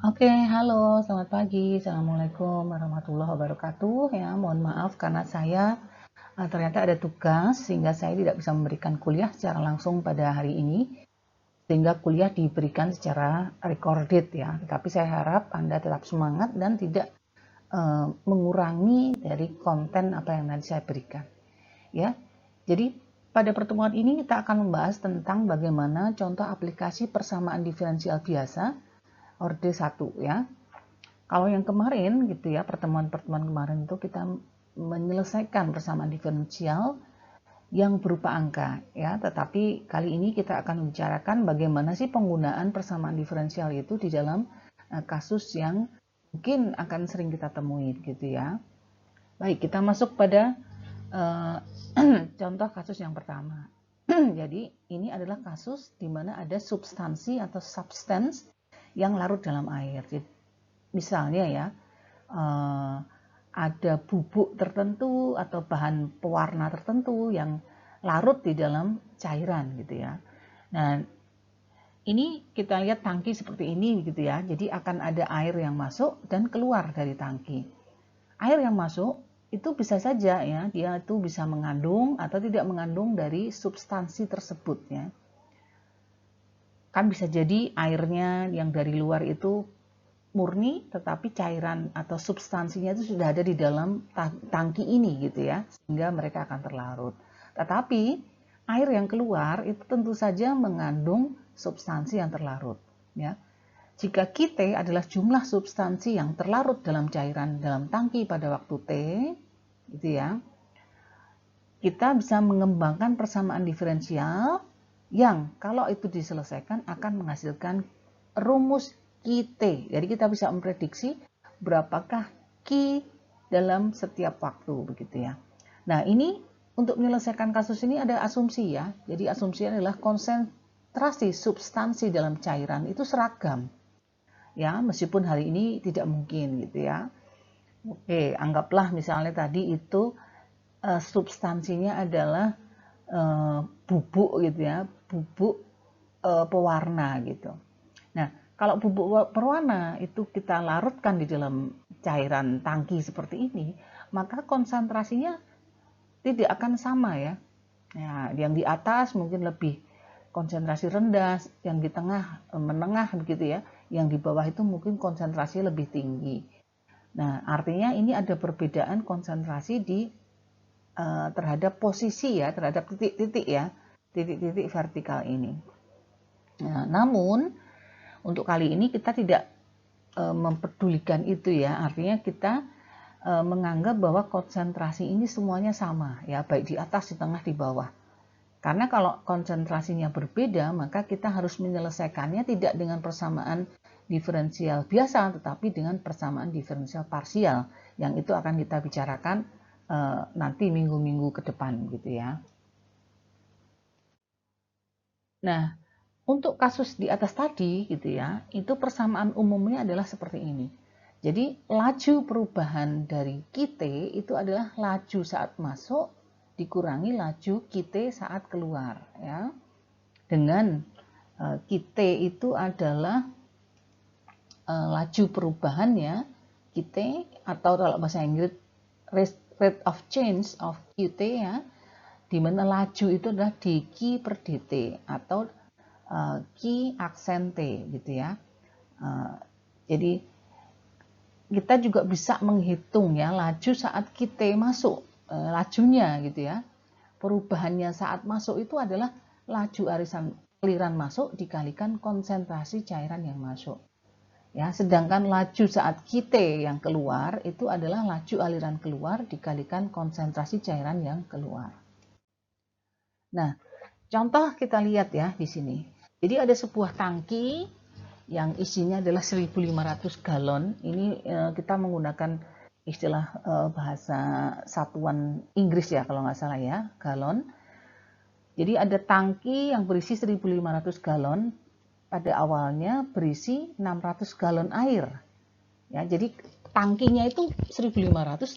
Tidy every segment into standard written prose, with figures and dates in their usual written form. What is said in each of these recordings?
Oke, halo, selamat pagi. Assalamualaikum warahmatullahi wabarakatuh. Ya, mohon maaf karena saya ternyata ada tugas sehingga saya tidak bisa memberikan kuliah secara langsung pada hari ini, sehingga kuliah diberikan secara recorded ya. Tetapi saya harap Anda tetap semangat dan tidak mengurangi dari konten apa yang nanti saya berikan. Ya, jadi pada pertemuan ini kita akan membahas tentang bagaimana contoh aplikasi persamaan diferensial biasa orde 1 ya. Kalau yang kemarin gitu ya, pertemuan-pertemuan kemarin itu kita menyelesaikan persamaan diferensial yang berupa angka ya, tetapi kali ini kita akan membicarakan bagaimana sih penggunaan persamaan diferensial itu di dalam kasus yang mungkin akan sering kita temui gitu ya. Baik, kita masuk pada uh, contoh kasus yang pertama. Jadi ini adalah kasus di mana ada substansi atau substance yang larut dalam air. Jadi, misalnya ya, ada bubuk tertentu atau bahan pewarna tertentu yang larut di dalam cairan gitu ya. Nah, ini kita lihat tangki seperti ini gitu ya. Jadi akan ada air yang masuk dan keluar dari tangki. Air yang masuk itu bisa saja ya, dia itu bisa mengandung atau tidak mengandung dari substansi tersebut ya. Kan bisa jadi airnya yang dari luar itu murni, tetapi cairan atau substansinya itu sudah ada di dalam tangki ini gitu ya, sehingga mereka akan terlarut. Tetapi air yang keluar itu tentu saja mengandung substansi yang terlarut ya. Jika Q adalah jumlah substansi yang terlarut dalam cairan dalam tangki pada waktu T gitu ya, kita bisa mengembangkan persamaan diferensial yang kalau itu diselesaikan akan menghasilkan rumus QT. Jadi kita bisa memprediksi berapakah Q dalam setiap waktu begitu ya. Nah, ini untuk menyelesaikan kasus ini ada asumsi ya. Jadi asumsinya adalah konsentrasi substansi dalam cairan itu seragam. Ya, meskipun hari ini tidak mungkin gitu ya. Oke, anggaplah misalnya tadi itu substansinya adalah bubuk gitu ya, bubuk pewarna gitu. Nah, kalau bubuk pewarna itu kita larutkan di dalam cairan tangki seperti ini, maka konsentrasinya tidak akan sama ya. Nah, yang di atas mungkin lebih konsentrasi rendah, yang di tengah menengah begitu ya, yang di bawah itu mungkin konsentrasi lebih tinggi. Nah, artinya ini ada perbedaan konsentrasi di terhadap posisi ya, terhadap titik-titik ya, titik-titik vertikal ini. Nah, namun untuk kali ini kita tidak mempedulikan itu ya, artinya kita menganggap bahwa konsentrasi ini semuanya sama ya, baik di atas, di tengah, di bawah. Karena kalau konsentrasinya berbeda, maka kita harus menyelesaikannya tidak dengan persamaan diferensial biasa, tetapi dengan persamaan diferensial parsial, yang itu akan kita bicarakan nanti minggu-minggu ke depan gitu ya. Nah, untuk kasus di atas tadi gitu ya, itu persamaan umumnya adalah seperti ini. Jadi laju perubahan dari QT itu adalah laju saat masuk dikurangi laju QT saat keluar ya. Dengan QT itu adalah laju perubahannya QT, atau kalau bahasa Inggris rate of change of QT ya, di mana laju itu adalah dq per dt atau Q aksen T gitu ya. Jadi kita juga bisa menghitung ya laju saat QT masuk, lajunya gitu ya. Perubahannya saat masuk itu adalah laju aliran masuk dikalikan konsentrasi cairan yang masuk. Ya, sedangkan laju saat QT yang keluar itu adalah laju aliran keluar dikalikan konsentrasi cairan yang keluar. Nah, contoh kita lihat ya di sini. Jadi ada sebuah tangki yang isinya adalah 1.500 galon. Ini kita menggunakan istilah bahasa satuan Inggris ya kalau nggak salah ya, galon. Jadi ada tangki yang berisi 1.500 galon, pada awalnya berisi 600 galon air. Ya, jadi tangkinya itu 1.500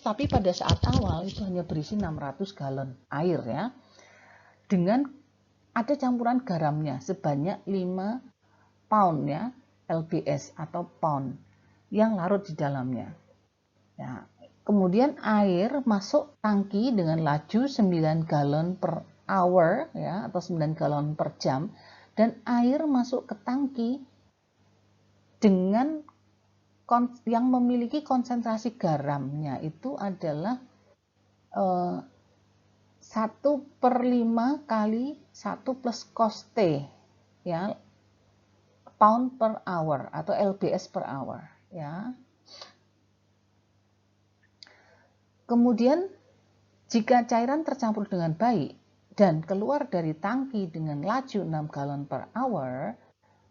tapi pada saat awal itu hanya berisi 600 galon air ya. Dengan ada campuran garamnya sebanyak 5 pound ya. lbs atau pound yang larut di dalamnya. Ya, kemudian air masuk tangki dengan laju 9 galon per hour ya, atau 9 galon per jam, dan air masuk ke tangki dengan yang memiliki konsentrasi garamnya itu adalah 1/5 kali 1 plus cos T ya, pound per hour atau lbs per hour ya. Kemudian jika cairan tercampur dengan baik dan keluar dari tangki dengan laju 6 galon per hour,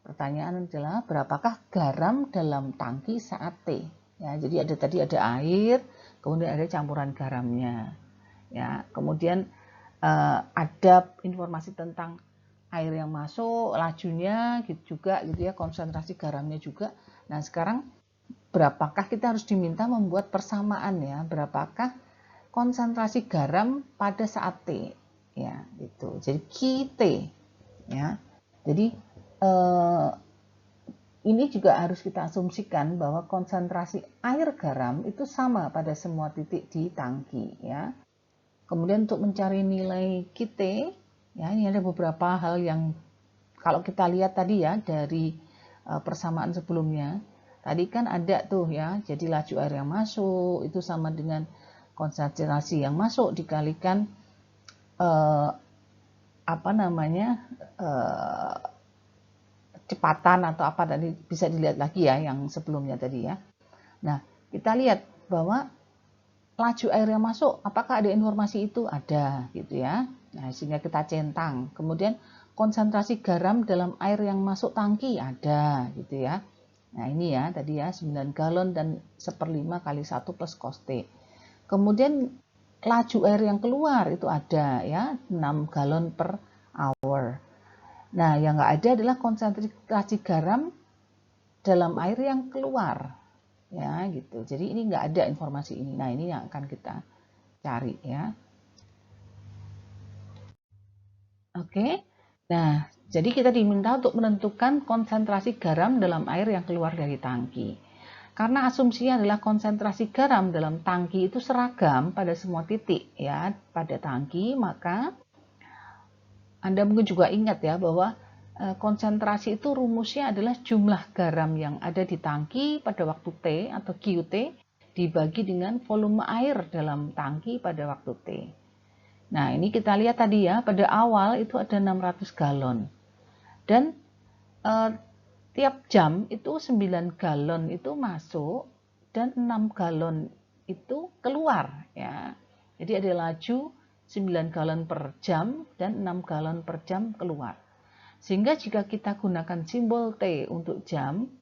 pertanyaan adalah berapakah garam dalam tangki saat T? Ya, jadi tadi ada air, kemudian ada campuran garamnya. Ya, kemudian ada informasi tentang air yang masuk, lajunya gitu juga gitu ya, konsentrasi garamnya juga. Nah, sekarang berapakah kita harus diminta membuat persamaan ya, berapakah konsentrasi garam pada saat T ya, gitu. Jadi QT ya. Jadi ini juga harus kita asumsikan bahwa konsentrasi air garam itu sama pada semua titik di tangki ya. Kemudian untuk mencari nilai QT ya, ini ada beberapa hal yang kalau kita lihat tadi ya dari persamaan sebelumnya. Tadi kan ada tuh ya, jadi laju air yang masuk itu sama dengan konsentrasi yang masuk dikalikan kecepatan atau apa tadi, bisa dilihat lagi ya yang sebelumnya tadi ya. Nah, kita lihat bahwa laju air yang masuk, apakah ada informasi itu? Ada gitu ya. Nah, sehingga kita centang. Kemudian konsentrasi garam dalam air yang masuk tangki ada gitu ya. Nah, ini ya tadi ya 9 galon dan 1/5 kali 1 plus cos T. Kemudian laju air yang keluar itu ada ya 6 galon per hour. Nah, yang nggak ada adalah konsentrasi garam dalam air yang keluar ya gitu. Jadi ini nggak ada informasi ini. Nah, ini yang akan kita cari ya. Oke. Nah, jadi kita diminta untuk menentukan konsentrasi garam dalam air yang keluar dari tangki. Karena asumsinya adalah konsentrasi garam dalam tangki itu seragam pada semua titik ya pada tangki, maka Anda mungkin juga ingat ya bahwa konsentrasi itu rumusnya adalah jumlah garam yang ada di tangki pada waktu T atau QT dibagi dengan volume air dalam tangki pada waktu T. Nah, ini kita lihat tadi ya, pada awal itu ada 600 galon. Dan tiap jam itu 9 galon itu masuk dan 6 galon itu keluar ya. Jadi ada laju 9 galon per jam dan 6 galon per jam keluar. Sehingga jika kita gunakan simbol T untuk jam,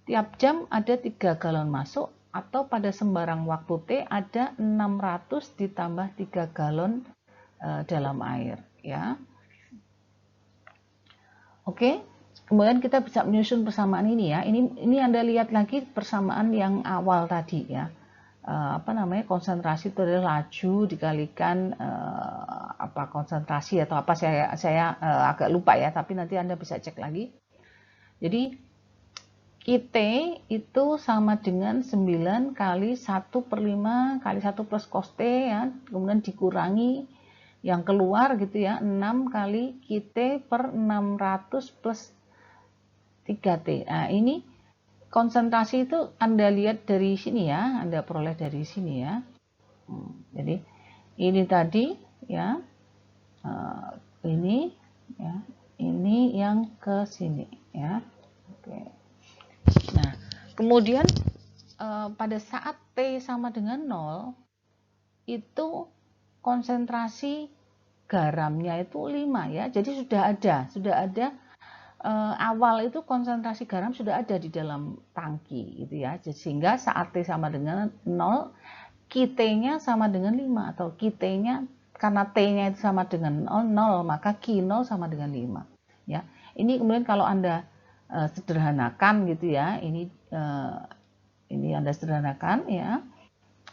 tiap jam ada 3 galon masuk, atau pada sembarang waktu T ada 600 ditambah 3 galon dalam air ya. Oke, kemudian kita bisa menyusun persamaan ini ya. Ini Anda lihat lagi persamaan yang awal tadi ya. Konsentrasi itu adalah laju dikalikan konsentrasi atau apa, saya agak lupa ya, tapi nanti Anda bisa cek lagi. Jadi QT itu sama dengan 9 kali 1/5 kali 1 plus cos T ya, kemudian dikurangi yang keluar gitu ya, 6 kali QT per 600 plus 3T. Nah, ini konsentrasi itu Anda lihat dari sini ya, Anda peroleh dari sini ya. Jadi ini tadi ya, ini ya, ini yang ke sini ya. Oke. Nah, kemudian pada saat T sama dengan 0 itu konsentrasi garamnya itu 5 ya. Jadi sudah ada awal itu konsentrasi garam sudah ada di dalam tangki gitu ya. Sehingga saat T sama dengan 0, QT-nya sama dengan 5, atau QT-nya karena T-nya itu sama dengan 0, maka Q0 sama dengan 5 ya. Ini kemudian kalau Anda sederhanakan gitu ya, ini Anda sederhanakan ya,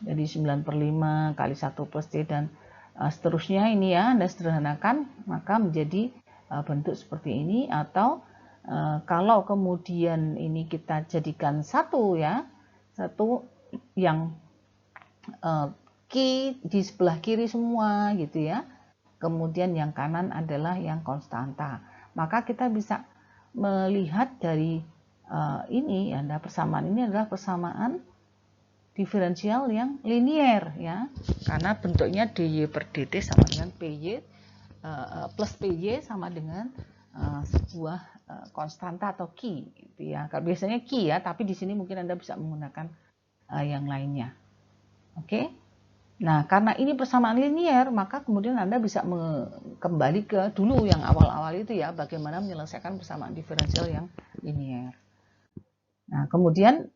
jadi 9/5 kali 1 plus T dan seterusnya ini ya, Anda sederhanakan, maka menjadi bentuk seperti ini, atau Kalau kemudian ini kita jadikan satu ya, satu yang Q di sebelah kiri semua gitu ya, kemudian yang kanan adalah yang konstanta, maka kita bisa melihat dari ini ya, persamaan ini adalah persamaan diferensial yang linier ya, karena bentuknya dy per dt sama dengan py plus py sama dengan sebuah konstanta atau Q gitu ya. Biasanya Q ya, tapi di sini mungkin Anda bisa menggunakan yang lainnya. Oke. Nah, karena ini persamaan linier, maka kemudian Anda bisa kembali ke dulu yang awal-awal itu ya, bagaimana menyelesaikan persamaan diferensial yang linier. Nah, kemudian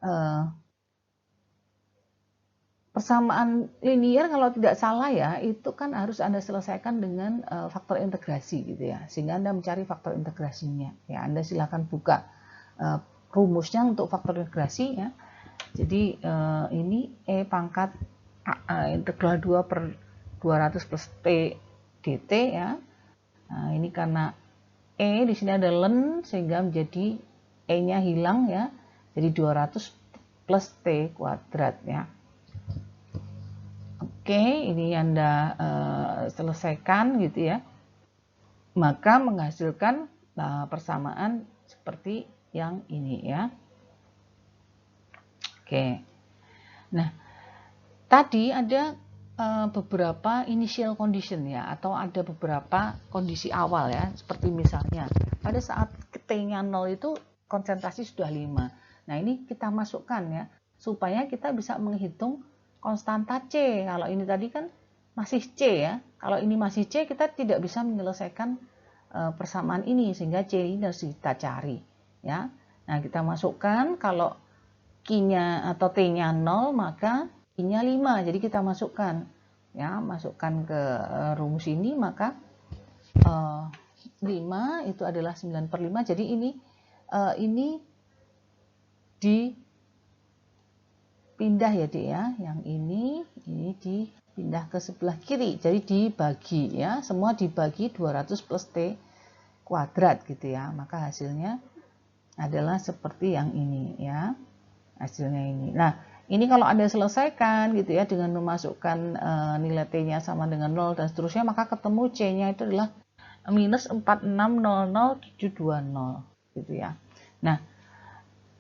persamaan linier kalau tidak salah ya, itu kan harus Anda selesaikan dengan faktor integrasi gitu ya, sehingga Anda mencari faktor integrasinya. Ya, Anda silakan buka rumusnya untuk faktor integrasi ya. Jadi ini E pangkat integral 2 per 200 plus T dt ya. Nah, ini karena E di sini ada ln sehingga menjadi E-nya hilang ya. Jadi 200 plus T kuadrat ya. Oke, ini Anda selesaikan gitu ya. Maka menghasilkan persamaan seperti yang ini ya. Oke. Nah, tadi ada beberapa initial condition ya, atau ada beberapa kondisi awal ya, seperti misalnya pada saat T-nya 0 itu konsentrasi sudah 5. Nah, ini kita masukkan ya, supaya kita bisa menghitung konstanta C. Kalau ini tadi kan masih C ya, kalau ini masih C kita tidak bisa menyelesaikan persamaan ini, sehingga C ini harus kita cari ya. Nah, kita masukkan kalau Q-nya atau T-nya 0, maka I-nya 5. Jadi kita masukkan ya, masukkan ke rumus ini, maka 5 itu adalah 9/5. Jadi ini dipindah ya Dek ya. Yang ini dipindah ke sebelah kiri. Jadi dibagi ya, semua dibagi 200 plus T kuadrat gitu ya. Maka hasilnya adalah seperti yang ini ya. Hasilnya ini. Nah, ini kalau Anda selesaikan gitu ya dengan memasukkan nilai T-nya sama dengan 0 dan seterusnya, maka ketemu C-nya itu adalah minus 4600,720 gitu ya. Nah,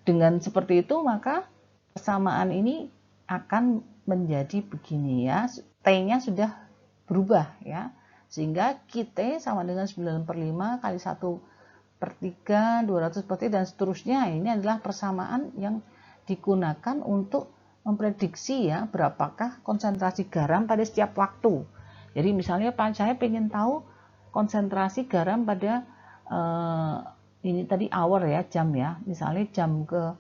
dengan seperti itu maka persamaan ini akan menjadi begini ya. T-nya sudah berubah ya. Sehingga Q-T sama dengan 9/5 kali 1/3, 200 per T dan seterusnya. Ini adalah persamaan yang digunakan untuk memprediksi ya berapakah konsentrasi garam pada setiap waktu. Jadi misalnya saya ingin tahu konsentrasi garam pada ini tadi hour ya, jam ya, misalnya jam ke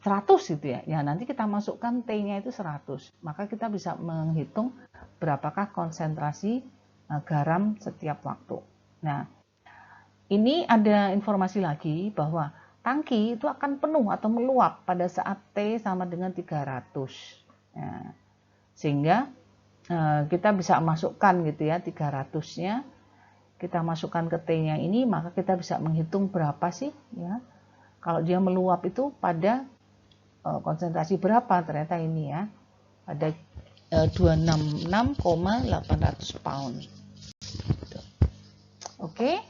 100 gitu ya. Ya nanti kita masukkan T-nya itu 100. Maka kita bisa menghitung berapakah konsentrasi garam setiap waktu. Nah, ini ada informasi lagi bahwa tangki itu akan penuh atau meluap pada saat T sama dengan 300. Nah, sehingga kita bisa masukkan gitu ya 300-nya, kita masukkan ke T-nya ini, maka kita bisa menghitung berapa sih ya. Kalau dia meluap itu pada konsentrasi berapa, ternyata ini ya, pada 266,800 pound. Oke.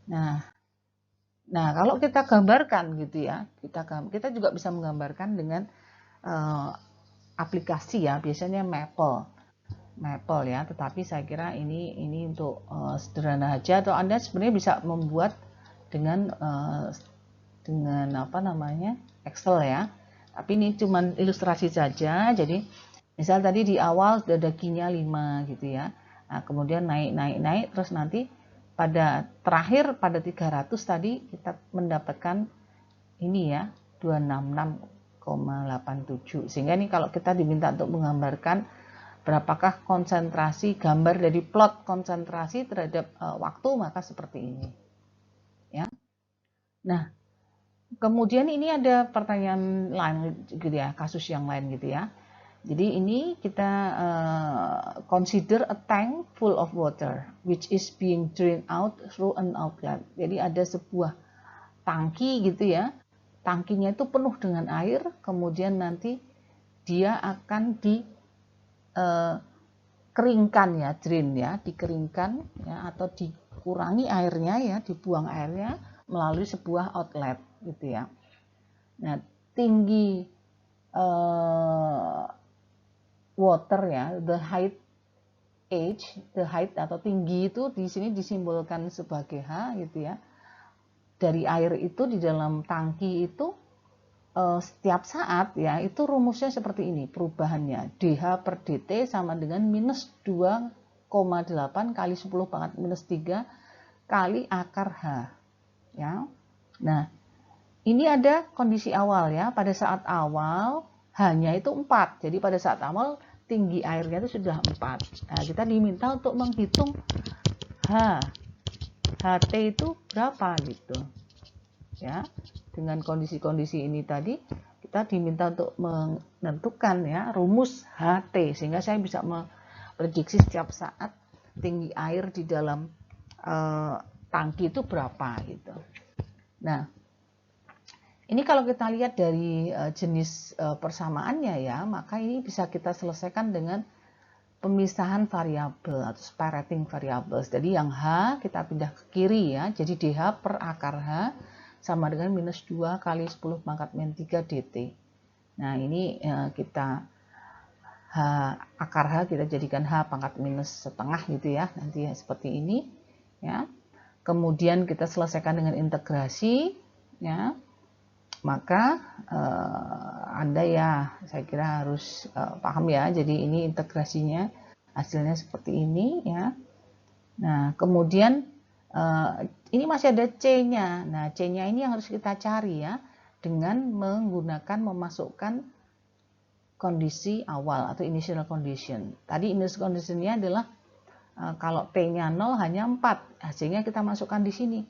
Nah, kalau kita gambarkan gitu ya, kita juga bisa menggambarkan dengan aplikasi ya, biasanya Maple ya. Tetapi saya kira ini untuk sederhana aja, atau Anda sebenarnya bisa membuat dengan apa namanya Excel ya. Tapi ini cuma ilustrasi saja. Jadi misal tadi di awal sudah ada Q-nya 5 gitu ya. Nah, kemudian naik terus nanti pada terakhir pada 300 tadi kita mendapatkan ini ya 266,87. Sehingga ini kalau kita diminta untuk menggambarkan berapakah konsentrasi, gambar dari plot konsentrasi terhadap waktu, maka seperti ini ya. Nah, kemudian ini ada pertanyaan lain gitu ya, kasus yang lain gitu ya. Jadi ini kita consider a tank full of water which is being drained out through an outlet. Jadi ada sebuah tangki gitu ya. Tangkinya itu penuh dengan air, kemudian nanti dia akan dikeringkan ya, drain ya, dikeringkan ya, atau dikurangi airnya ya, dibuang airnya melalui sebuah outlet gitu ya. Nah, tinggi water ya, the height atau tinggi itu di sini disimbolkan sebagai H gitu ya. Dari air itu di dalam tangki itu setiap saat ya, itu rumusnya seperti ini perubahannya. DH per DT sama dengan minus 2,8 kali 10 pangkat minus 3 kali akar H ya. Nah, ini ada kondisi awal ya. Pada saat awal H-nya itu 4. Jadi pada saat awal tinggi airnya itu sudah 4. Nah, kita diminta untuk menghitung HT itu berapa gitu. Ya. Dengan kondisi-kondisi ini tadi kita diminta untuk menentukan ya rumus HT sehingga saya bisa memprediksi setiap saat tinggi air di dalam tangki itu berapa gitu. Nah, ini kalau kita lihat dari jenis persamaannya ya, maka ini bisa kita selesaikan dengan pemisahan variabel atau separating variables. Jadi yang H kita pindah ke kiri ya, jadi DH per akar H sama dengan minus 2 kali 10 pangkat min 3 DT. Nah, ini kita akar H kita jadikan H pangkat minus setengah gitu ya, nanti seperti ini ya. Kemudian kita selesaikan dengan integrasi ya. Maka Anda ya saya kira harus paham ya, jadi ini integrasinya hasilnya seperti ini ya. Nah, kemudian ini masih ada C-nya. Nah, C-nya ini yang harus kita cari ya, dengan memasukkan kondisi awal atau initial condition. Tadi initial condition-nya adalah kalau T-nya 0 hanya 4, sehingga kita masukkan di sini.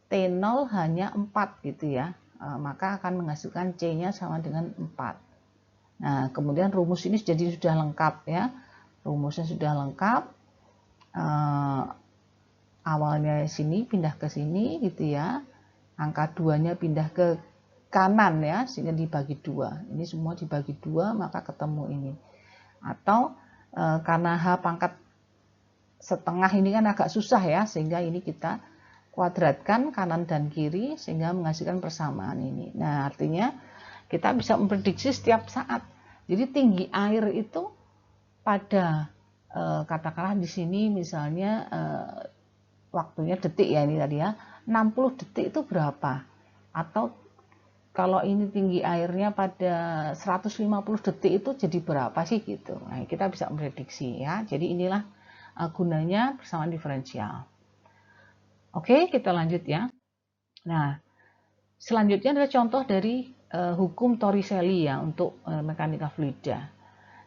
T0 hanya 4 gitu ya, maka akan menghasilkan C-nya sama dengan 4. Nah, kemudian rumus ini jadi sudah lengkap ya. Rumusnya sudah lengkap. Awalnya sini pindah ke sini gitu ya, angka 2-nya pindah ke kanan ya, sehingga dibagi 2. Ini semua dibagi 2 maka ketemu ini. Atau karena H pangkat setengah ini kan agak susah ya, sehingga ini kita kuadratkan kanan dan kiri sehingga menghasilkan persamaan ini. Nah, artinya kita bisa memprediksi setiap saat. Jadi tinggi air itu pada katakanlah di sini misalnya waktunya detik ya, ini tadi ya, 60 detik itu berapa, atau kalau ini tinggi airnya pada 150 detik itu jadi berapa sih gitu. Nah, kita bisa memprediksi ya. Jadi inilah gunanya persamaan diferensial. Oke, kita lanjut ya. Nah, selanjutnya adalah contoh dari hukum Torricelli ya untuk mekanika fluida.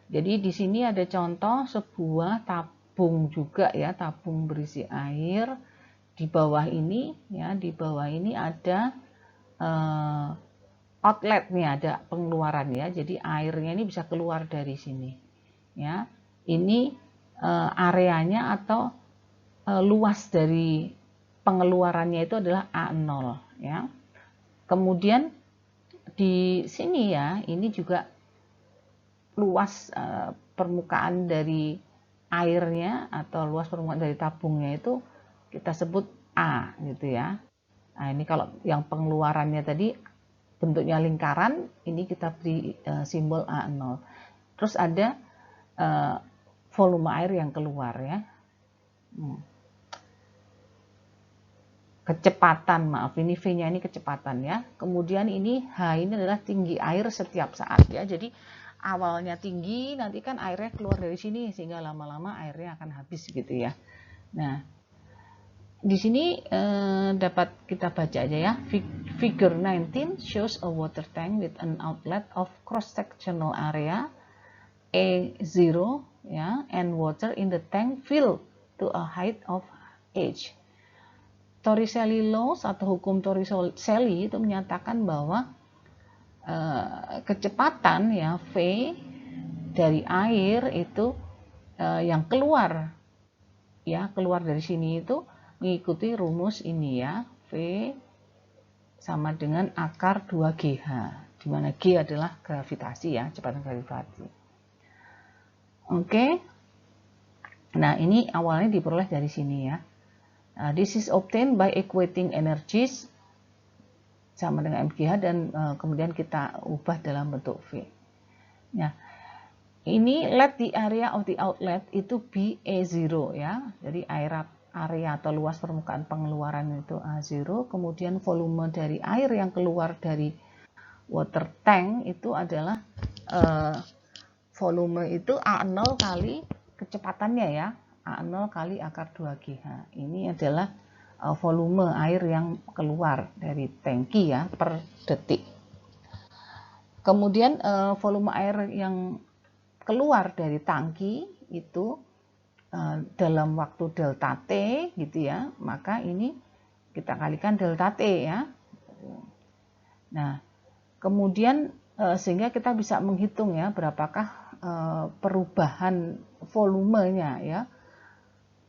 Jadi di sini ada contoh sebuah tabung juga ya, tabung berisi air. Di bawah ini ya, di bawah ini ada outlet nih, ada pengeluaran ya. Jadi airnya ini bisa keluar dari sini. Ya. Ini areanya atau luas dari pengeluarannya itu adalah A0 ya. Kemudian di sini ya, ini juga luas permukaan dari airnya atau luas permukaan dari tabungnya itu kita sebut A gitu ya. Nah, ini kalau yang pengeluarannya tadi bentuknya lingkaran, ini kita beri simbol A0. Terus ada volume air yang keluar ya. Kecepatan, maaf, ini V-nya ini kecepatan ya. Kemudian ini H ini adalah tinggi air setiap saat ya. Jadi awalnya tinggi, nanti kan airnya keluar dari sini sehingga lama-lama airnya akan habis gitu ya. Nah, di sini dapat kita baca aja ya. Figure 19 shows a water tank with an outlet of cross-sectional area A0 ya, and water in the tank filled to a height of H. Torricelli laws atau hukum Torricelli itu menyatakan bahwa kecepatan ya V dari air itu yang keluar ya, keluar dari sini itu mengikuti rumus ini ya, V sama dengan akar 2GH, di mana G adalah gravitasi ya, kecepatan gravitasi. Oke. Nah, ini awalnya diperoleh dari sini ya. This is obtained by equating energies sama dengan mGh dan kemudian kita ubah dalam bentuk V. Nah, ini let the area of the outlet itu be A0 ya. Jadi area atau luas permukaan pengeluaran itu A0, kemudian volume dari air yang keluar dari water tank itu adalah volume itu A0 kali kecepatannya ya, A0 kali akar 2GH. Ini adalah volume air yang keluar dari tangki ya per detik. Kemudian volume air yang keluar dari tangki itu dalam waktu delta T gitu ya, maka ini kita kalikan delta T ya. Nah, kemudian sehingga kita bisa menghitung ya berapakah perubahan volumenya ya.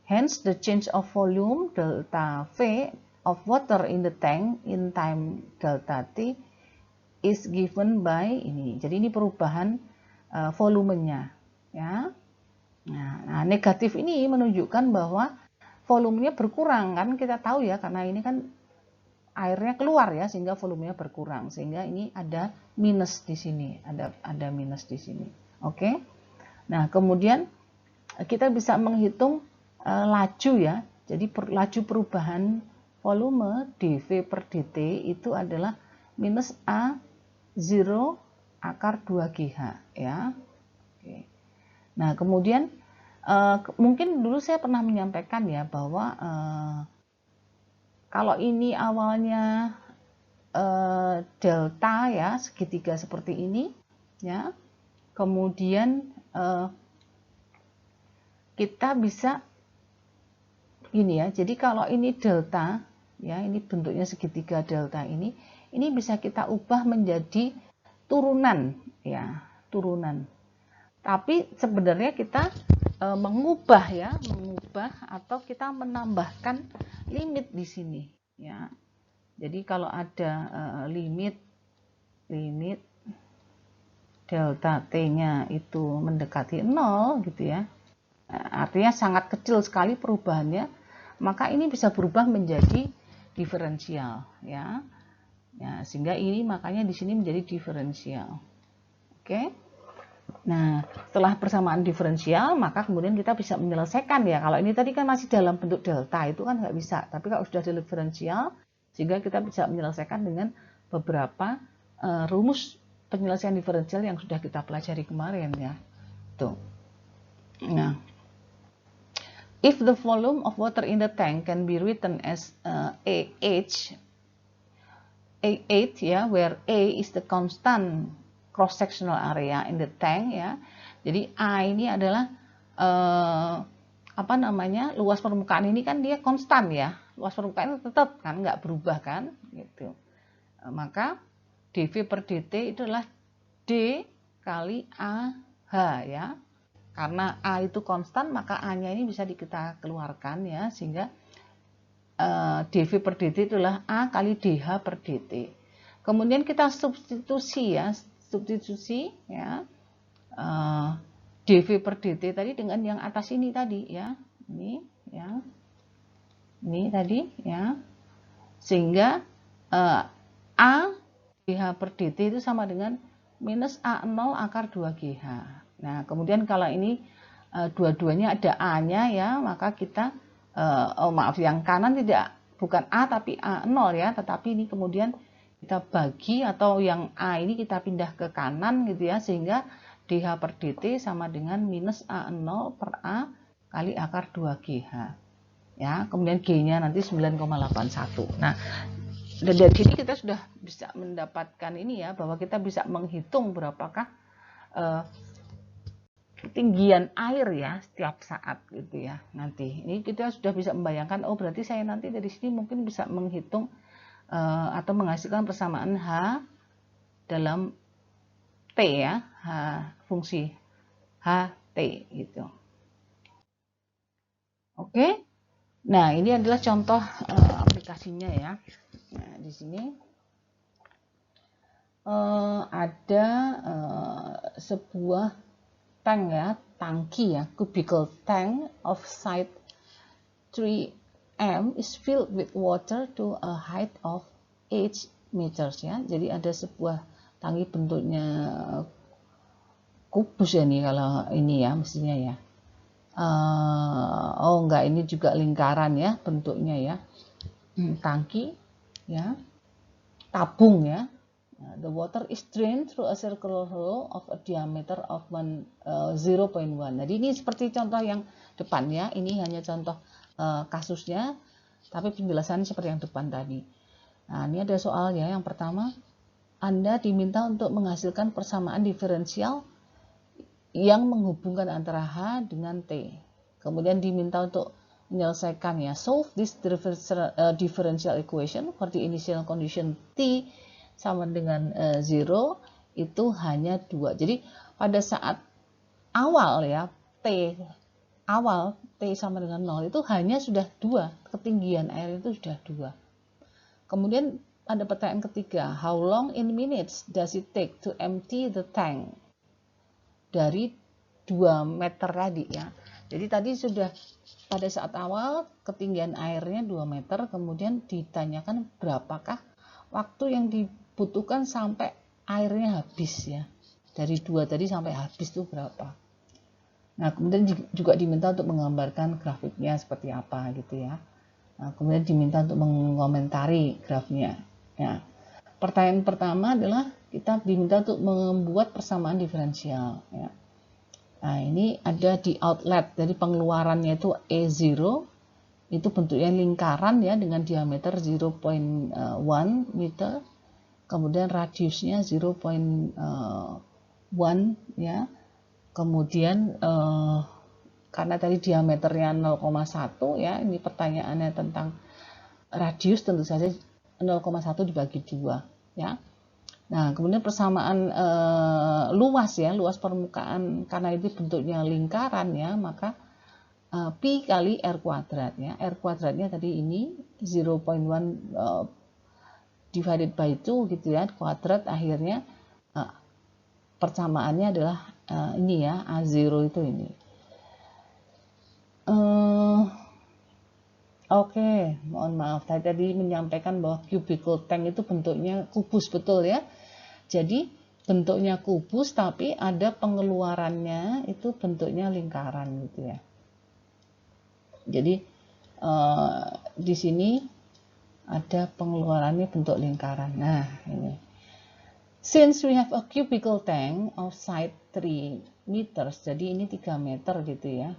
Hence the change of volume delta V of water in the tank in time delta T is given by ini. Jadi ini perubahan volumenya ya. Nah, negatif ini menunjukkan bahwa volumenya berkurang, kan kita tahu ya, karena ini kan airnya keluar ya, sehingga volumenya berkurang, sehingga ini ada minus di sini, ada minus di sini. Oke. Nah, kemudian kita bisa menghitung laju ya. Jadi laju perubahan volume dV per dt itu adalah minus A0 akar 2GH ya. Oke. Nah, kemudian mungkin dulu saya pernah menyampaikan ya bahwa kalau ini awalnya delta ya, segitiga seperti ini ya. Kemudian kita bisa ini ya. Jadi kalau ini delta ya, ini bentuknya segitiga delta ini bisa kita ubah menjadi turunan ya, turunan. Tapi sebenarnya kita mengubah atau kita menambahkan limit di sini ya. Jadi kalau ada limit delta T-nya itu mendekati 0 gitu ya. Artinya sangat kecil sekali perubahannya, maka ini bisa berubah menjadi diferensial ya. Ya, sehingga ini makanya di sini menjadi diferensial. Oke. Nah, setelah persamaan diferensial, maka kemudian kita bisa menyelesaikan ya. Kalau ini tadi kan masih dalam bentuk delta, itu kan nggak bisa. Tapi kalau sudah diferensial, sehingga kita bisa menyelesaikan dengan beberapa rumus penyelesaian diferensial yang sudah kita pelajari kemarin ya. Tuh. Nah, if the volume of water in the tank can be written as AH ya, where A is the constant cross sectional area in the tank ya. Jadi A ini adalah luas permukaan ini kan dia konstan ya. Luas permukaan itu tetap kan, nggak berubah kan gitu. Maka dV per dt itu adalah D kali AH ya. Karena A itu konstan, maka A-nya ini bisa kita keluarkan ya, sehingga dV per dt itu adalah A kali dH per dt. Kemudian kita substitusi ya, dV per dt tadi dengan yang atas ini tadi ya, ini tadi ya, sehingga A dH per dt itu sama dengan minus A0 akar 2GH. Nah, kemudian kalau ini dua-duanya ada A-nya ya, maka kita yang kanan bukan A tapi A0 ya, tetapi ini kemudian kita bagi, atau yang A ini kita pindah ke kanan gitu ya, sehingga dH per dt sama dengan minus A0 per A kali akar 2GH ya. Kemudian G-nya nanti 9,81. Nah, dari sini kita sudah bisa mendapatkan ini ya, bahwa kita bisa menghitung berapakah ketinggian air ya setiap saat gitu ya. Nanti ini kita sudah bisa membayangkan, oh berarti saya nanti dari sini mungkin bisa menghitung atau menghasilkan persamaan H dalam T ya, fungsi HT gitu. Oke. Nah, ini adalah contoh aplikasinya ya. Nah, di sini ada sebuah tank ya, tangki ya, cubicle tank of size 3M is filled with water to a height of 8 meters ya. Jadi ada sebuah tangki bentuknya kubus ya nih kalau ini ya mestinya ya. Oh enggak, ini juga lingkaran ya bentuknya ya. Tangki ya, tabung ya. The water is drained through a circular hole of a diameter of 0.1. Jadi ini seperti contoh yang depan ya. Ini hanya contoh kasusnya, tapi penjelasannya seperti yang depan tadi. Nah, ini ada soalnya. Yang pertama, Anda diminta untuk menghasilkan persamaan diferensial yang menghubungkan antara H dengan T. Kemudian diminta untuk menyelesaikan ya, solve this differential equation for the initial condition T sama dengan 0 itu hanya 2. Jadi pada saat awal ya, awal T sama dengan 0 itu hanya sudah 2, ketinggian air itu sudah 2. Kemudian ada pertanyaan ketiga, how long in minutes does it take to empty the tank? Dari 2 meter tadi ya. Jadi tadi sudah pada saat awal ketinggian airnya 2 meter, kemudian ditanyakan berapakah waktu yang dibutuhkan sampai airnya habis ya. Dari 2 tadi sampai habis itu berapa. Nah, kemudian juga diminta untuk menggambarkan grafiknya seperti apa gitu ya. Nah, kemudian diminta untuk mengomentari grafiknya. Ya. Pertanyaan pertama adalah kita diminta untuk membuat persamaan diferensial ya. Nah, ini ada di outlet, dari pengeluarannya itu E0, itu bentuknya lingkaran ya dengan diameter 0.1 meter, kemudian radiusnya 0.1 ya, kemudian karena tadi diameternya 0,1 ya, ini pertanyaannya tentang radius, tentu saja 0,1 dibagi 2 ya. Nah, kemudian persamaan luas ya, luas permukaan, karena itu bentuknya lingkaran ya, maka pi kali r kuadrat ya. R kuadratnya tadi ini 0.1 divided by 2 gitu ya, kuadrat, akhirnya persamaannya adalah ini ya, A0 itu ini. Oke, mohon maaf, tadi menyampaikan bahwa cubicle tank itu bentuknya kubus, betul ya. Jadi bentuknya kubus tapi ada pengeluarannya itu bentuknya lingkaran gitu ya. Jadi di sini ada pengeluarannya bentuk lingkaran. Nah, ini. Since we have a cubicle tank of size 3 meters, jadi ini 3 meter gitu ya.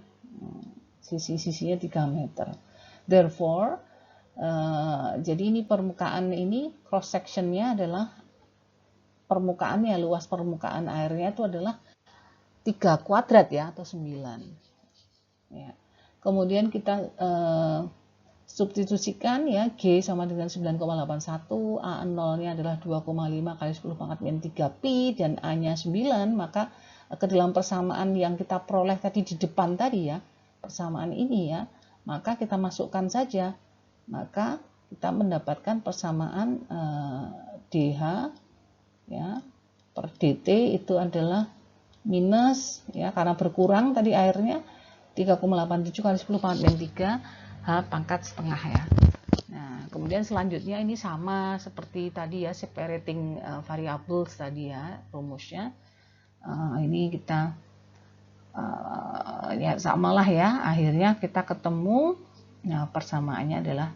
Sisi-sisinya 3 meter. Therefore, jadi ini permukaan ini cross sectionnya adalah permukaannya, luas permukaan airnya itu adalah 3 kuadrat ya, atau 9 ya. Kemudian kita substitusikan ya, G sama dengan 9,81, A0 nya adalah 2,5 kali 10 pangkat min 3 pi, dan A nya 9, maka ke dalam persamaan yang kita peroleh tadi di depan tadi ya, persamaan ini ya, maka kita masukkan saja, maka kita mendapatkan persamaan DH ya per dt itu adalah minus ya, karena berkurang tadi airnya 3,87 kali 10 pangkat min 3 H pangkat setengah ya. Nah, kemudian selanjutnya ini sama seperti tadi ya, separating variables tadi ya, rumusnya. Ini kita ya samalah ya, akhirnya kita ketemu. Nah, persamaannya adalah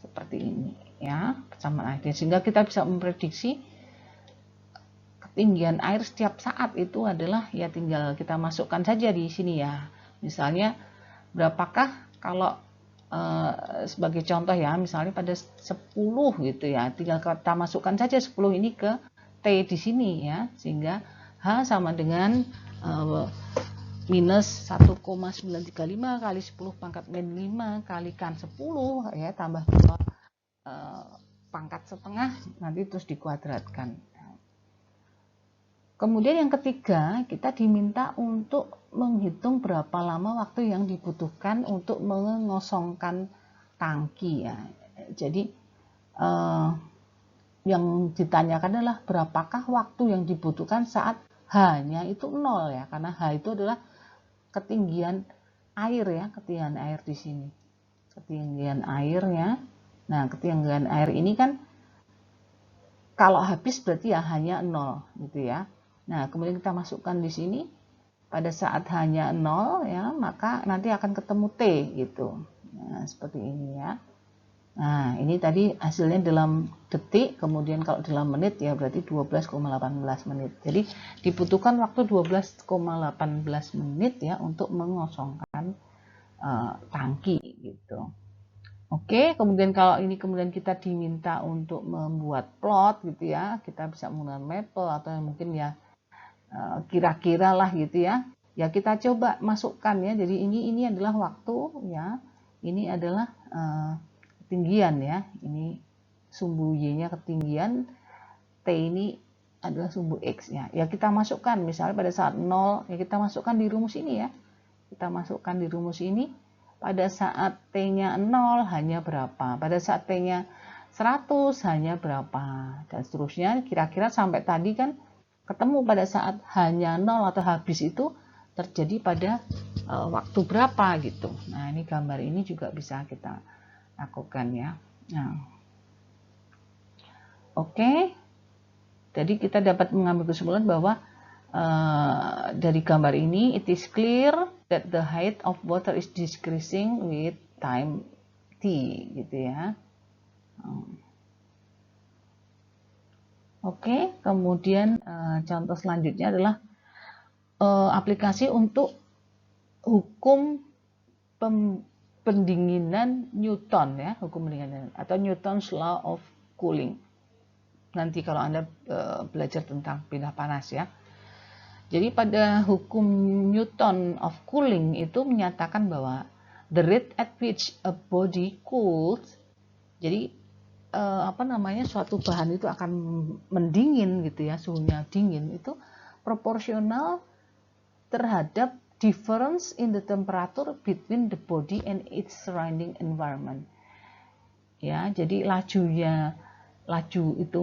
seperti ini ya, persamaan air, sehingga kita bisa memprediksi ketinggian air setiap saat itu adalah ya, tinggal kita masukkan saja di sini ya. Misalnya berapakah kalau sebagai contoh ya, misalnya pada 10 gitu ya, tinggal kita masukkan saja 10 ini ke T di sini ya, sehingga H sama dengan minus 1,935 kali 10 pangkat min 5 kalikan 10 ya, tambah 2 pangkat setengah, nanti terus dikuadratkan. Kemudian yang ketiga, kita diminta untuk menghitung berapa lama waktu yang dibutuhkan untuk mengosongkan tangki ya. Jadi yang ditanyakan adalah berapakah waktu yang dibutuhkan saat H-nya itu 0 ya, karena H itu adalah ketinggian air ya, ketinggian air di sini. Ketinggian airnya. Nah, ketinggian air ini kan kalau habis berarti ya hanya 0 gitu ya. Nah, kemudian kita masukkan di sini pada saat hanya 0 ya, maka nanti akan ketemu T gitu. Nah, seperti ini ya. Nah, ini tadi hasilnya dalam detik, kemudian kalau dalam menit ya berarti 12,18 menit. Jadi dibutuhkan waktu 12,18 menit ya untuk mengosongkan tangki gitu. Oke, kemudian kalau ini kemudian kita diminta untuk membuat plot gitu ya, kita bisa menggunakan Maple atau mungkin ya kira-kira lah gitu ya. Ya kita coba masukkan ya. Jadi ini adalah waktu ya. Ini adalah ketinggian ya, ini sumbu Y-nya ketinggian, T ini adalah sumbu X-nya. Ya kita masukkan, misalnya pada saat 0, ya kita masukkan di rumus ini ya. Kita masukkan di rumus ini, pada saat T-nya 0 hanya berapa, pada saat T-nya 100 hanya berapa, dan seterusnya, kira-kira sampai tadi kan ketemu pada saat hanya 0 atau habis itu terjadi pada waktu berapa gitu. Nah ini gambar ini juga bisa kita lakukan ya. Nah, oke. Jadi kita dapat mengambil kesimpulan bahwa dari gambar ini it is clear that the height of water is decreasing with time t gitu ya. Oke, kemudian contoh selanjutnya adalah aplikasi untuk hukum pendinginan Newton ya, hukum pendinginan atau Newton's law of cooling. Nanti kalau Anda belajar tentang pindah panas ya. Jadi pada hukum Newton of cooling itu menyatakan bahwa the rate at which a body cools, jadi suatu bahan itu akan mendingin gitu ya, suhunya dingin itu proporsional terhadap difference in the temperature between the body and its surrounding environment. Ya, jadi laju itu,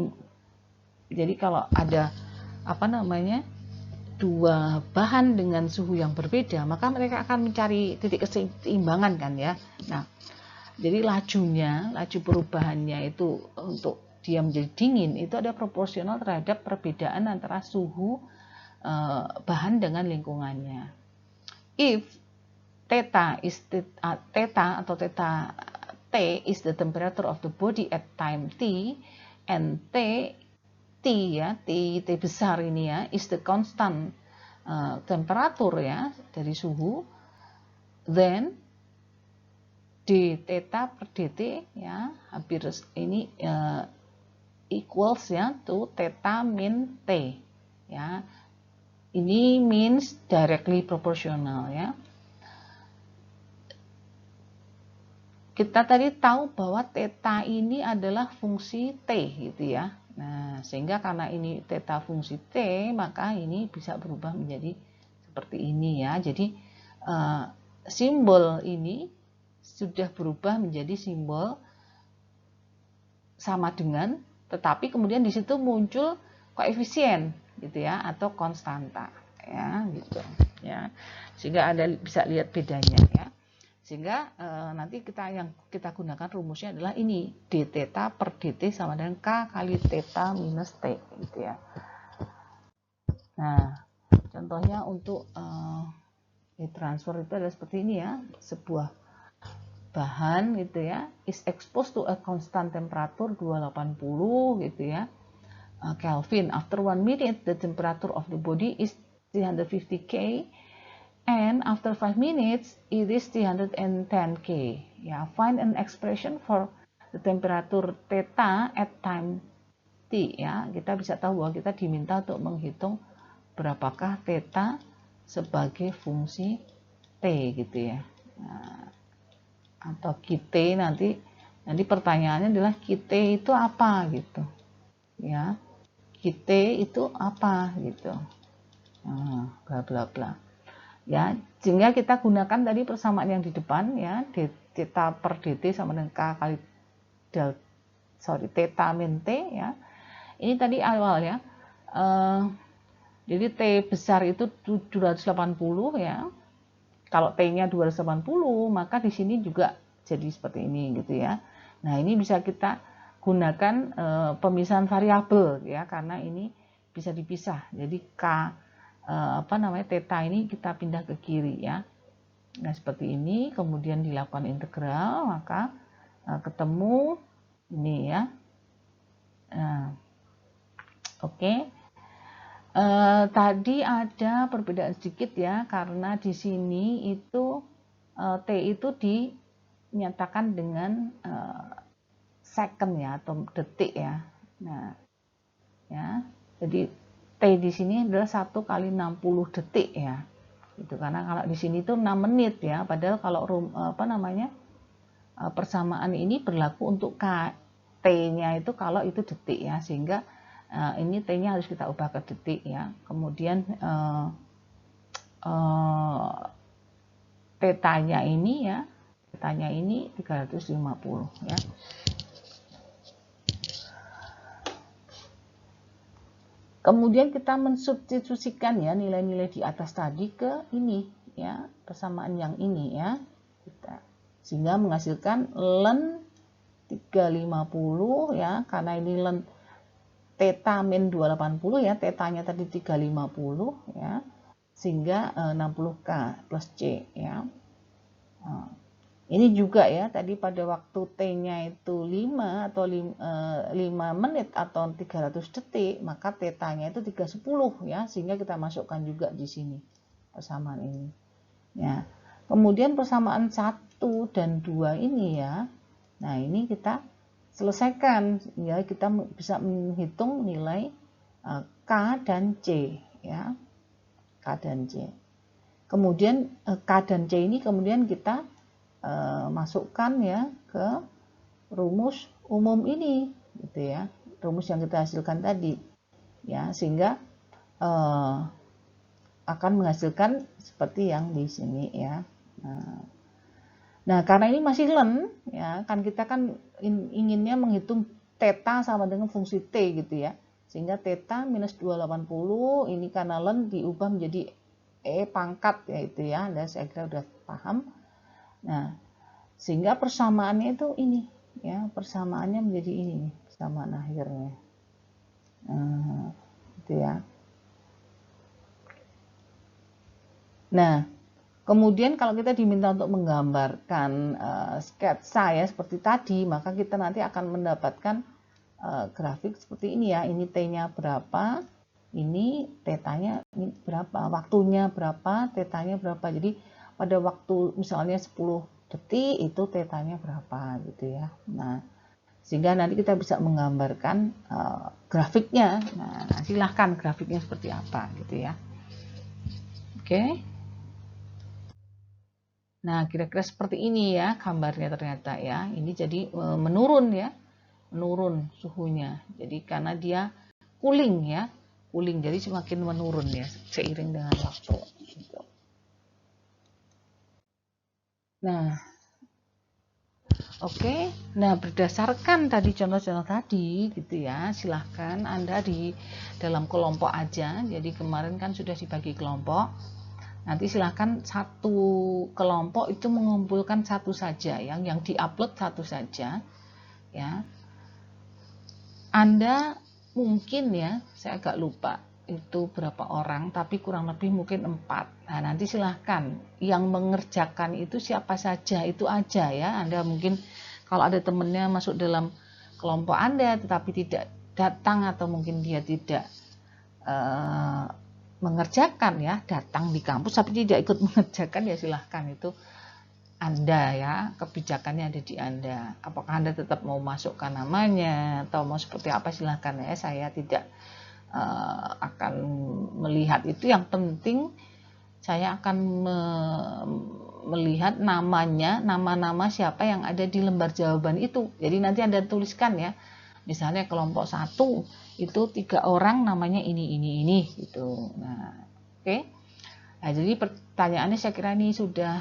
jadi kalau ada dua bahan dengan suhu yang berbeda, maka mereka akan mencari titik keseimbangan kan ya. Nah, jadi laju perubahannya itu untuk dia menjadi dingin itu ada proporsional terhadap perbedaan antara suhu bahan dengan lingkungannya. If theta atau theta T is the temperature of the body at time T, and T ya, T besar ini ya, is the constant temperatur ya dari suhu, then d theta per dt ya hampir ini equals ya to theta min T ya. Ini means directly proportional ya. Kita tadi tahu bahwa theta ini adalah fungsi T gitu ya. Nah, sehingga karena ini theta fungsi T, maka ini bisa berubah menjadi seperti ini ya. Jadi simbol ini sudah berubah menjadi simbol sama dengan, tetapi kemudian di situ muncul koefisien gitu ya, atau konstanta ya gitu ya. Sehingga Anda bisa lihat bedanya ya. Sehingga nanti yang kita gunakan rumusnya adalah ini, d theta per dt sama dengan k kali theta minus t gitu ya. Nah, contohnya untuk heat transfer itu adalah seperti ini ya, sebuah bahan gitu ya is exposed to a constant temperature 280 gitu ya Kelvin. After 1 minute the temperature of the body is 350 K, and after 5 minutes it is 310 K ya. Find an expression for the temperature theta at time T ya. Kita bisa tahu bahwa kita diminta untuk menghitung berapakah theta sebagai fungsi T gitu ya. Nah, atau QT nanti pertanyaannya adalah QT itu apa gitu ya. QT itu apa gitu, bla bla bla ya. Sehingga kita gunakan tadi persamaan yang di depan ya, d theta per dt sama dengan k kali theta min t ya. Ini tadi awal ya. Jadi T besar itu 780 ya. Kalau T-nya 280, maka di sini juga jadi seperti ini gitu ya. Nah, ini bisa kita gunakan pemisahan variabel ya, karena ini bisa dipisah. Jadi theta ini kita pindah ke kiri ya. Nah, seperti ini, kemudian dilakukan integral, maka ketemu ini ya. Nah, oke. Tadi ada perbedaan sedikit ya, karena di sini itu T itu dinyatakan dengan second ya, atau detik ya. Nah, ya, jadi T di sini adalah 1 kali 60 detik ya. Itu karena kalau di sini itu 6 menit ya, padahal kalau persamaan ini berlaku untuk T-nya itu kalau itu detik ya, sehingga ini T-nya harus kita ubah ke detik ya. Kemudian theta-nya ini ya, theta-nya ini 350 ya. Kemudian kita mensubstitusikan ya nilai-nilai di atas tadi ke ini ya, persamaan yang ini ya. Sehingga menghasilkan ln 350 ya, karena ini ln theta min 280 ya, theta-nya tadi 350 ya, sehingga 60K plus C ya. Ini juga ya, tadi pada waktu T-nya itu 5 atau 5 menit atau 300 detik, maka theta-nya itu 310 ya, sehingga kita masukkan juga di sini persamaan ini ya. Kemudian persamaan 1 dan 2 ini ya, nah ini kita selesaikan ya, kita bisa menghitung nilai K dan C ya, K dan C. Kemudian K dan C ini kemudian kita masukkan ya ke rumus umum ini gitu ya, rumus yang kita hasilkan tadi ya, sehingga akan menghasilkan seperti yang di sini ya. Nah, karena ini masih ln ya, kan kita kan inginnya menghitung theta sama dengan fungsi T gitu ya. Sehingga theta minus 280 ini karena ln diubah menjadi E pangkat ya itu ya. Anda saya kira udah paham. Nah, sehingga persamaannya itu ini ya, persamaannya menjadi ini nih, persamaan akhirnya. Gitu ya. Nah, kemudian kalau kita diminta untuk menggambarkan sketsa ya seperti tadi, maka kita nanti akan mendapatkan grafik seperti ini ya. Ini T-nya berapa, ini theta-nya ini berapa, waktunya berapa, theta-nya berapa. Jadi pada waktu misalnya 10 detik itu theta-nya berapa gitu ya. Nah, sehingga nanti kita bisa menggambarkan grafiknya. Nah, silahkan grafiknya seperti apa gitu ya. Oke. Nah, kira-kira seperti ini ya gambarnya ternyata ya. Ini jadi menurun ya, menurun suhunya. Jadi karena dia cooling ya, cooling. Jadi semakin menurun ya seiring dengan waktu. Gitu. Nah, oke. Nah, berdasarkan tadi contoh-contoh tadi gitu ya, silahkan Anda di dalam kelompok aja. Jadi kemarin kan sudah dibagi kelompok. Nanti silahkan satu kelompok itu mengumpulkan satu saja, yang diupload satu saja ya. Anda mungkin ya, saya agak lupa itu berapa orang, tapi kurang lebih mungkin 4. Nah, nanti silahkan yang mengerjakan itu siapa saja, itu aja ya. Anda mungkin kalau ada temennya masuk dalam kelompok Anda tetapi tidak datang, atau mungkin dia tidak mengerjakan ya, datang di kampus tapi tidak ikut mengerjakan, ya silahkan, itu Anda ya, kebijakannya ada di Anda. Apakah Anda tetap mau masukkan namanya atau mau seperti apa, silahkan ya. Saya tidak akan melihat itu. Yang penting saya akan melihat namanya, nama-nama siapa yang ada di lembar jawaban itu. Jadi nanti Anda tuliskan ya, misalnya kelompok 1 itu 3 orang namanya ini gitu. Nah, oke. Nah, jadi pertanyaannya saya kira ini sudah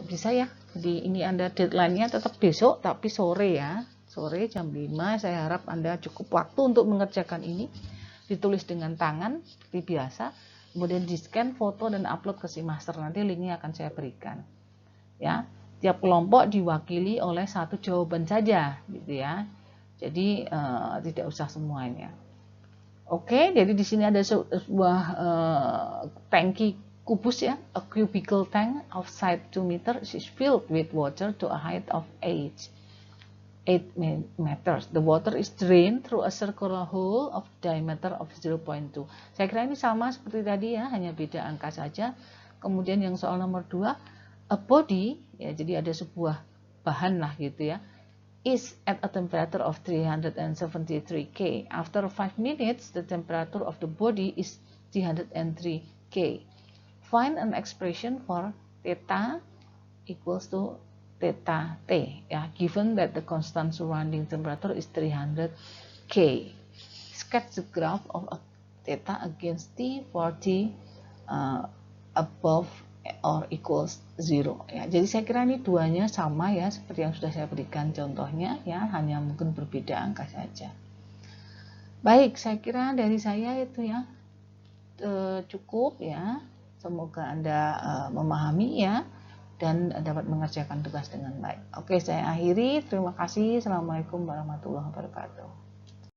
bisa ya. Jadi ini Anda deadline-nya tetap besok tapi sore ya. sore jam 5. Saya harap Anda cukup waktu untuk mengerjakan ini. Ditulis dengan tangan seperti biasa, kemudian di-scan foto dan upload ke si master. Nanti linknya akan saya berikan. Ya, tiap kelompok diwakili oleh satu jawaban saja, gitu ya. Jadi tidak usah semuanya. Oke, jadi di sini ada sebuah tangki kubus ya, a cubical tank of size 2 meter is filled with water to a height of 8 meters. The water is drained through a circular hole of diameter of 0.2. Saya kira ini sama seperti tadi ya, hanya beda angka saja. Kemudian yang soal nomor 2, a body, ya jadi ada sebuah bahan lah gitu ya, is at a temperature of 373 K. After 5 minutes, the temperature of the body is 303 K. Find an expression for theta equals to theta T, ya, given that the constant surrounding temperature is 300 K. Sketch the graph of a theta against T for T above or equals 0 ya. Jadi saya kira ini duanya sama ya, seperti yang sudah saya berikan contohnya ya, hanya mungkin berbeda angka saja. Baik, saya kira dari saya itu ya cukup ya. Semoga Anda memahami ya dan dapat mengerjakan tugas dengan baik. Oke, saya akhiri. Terima kasih. Assalamualaikum warahmatullahi wabarakatuh.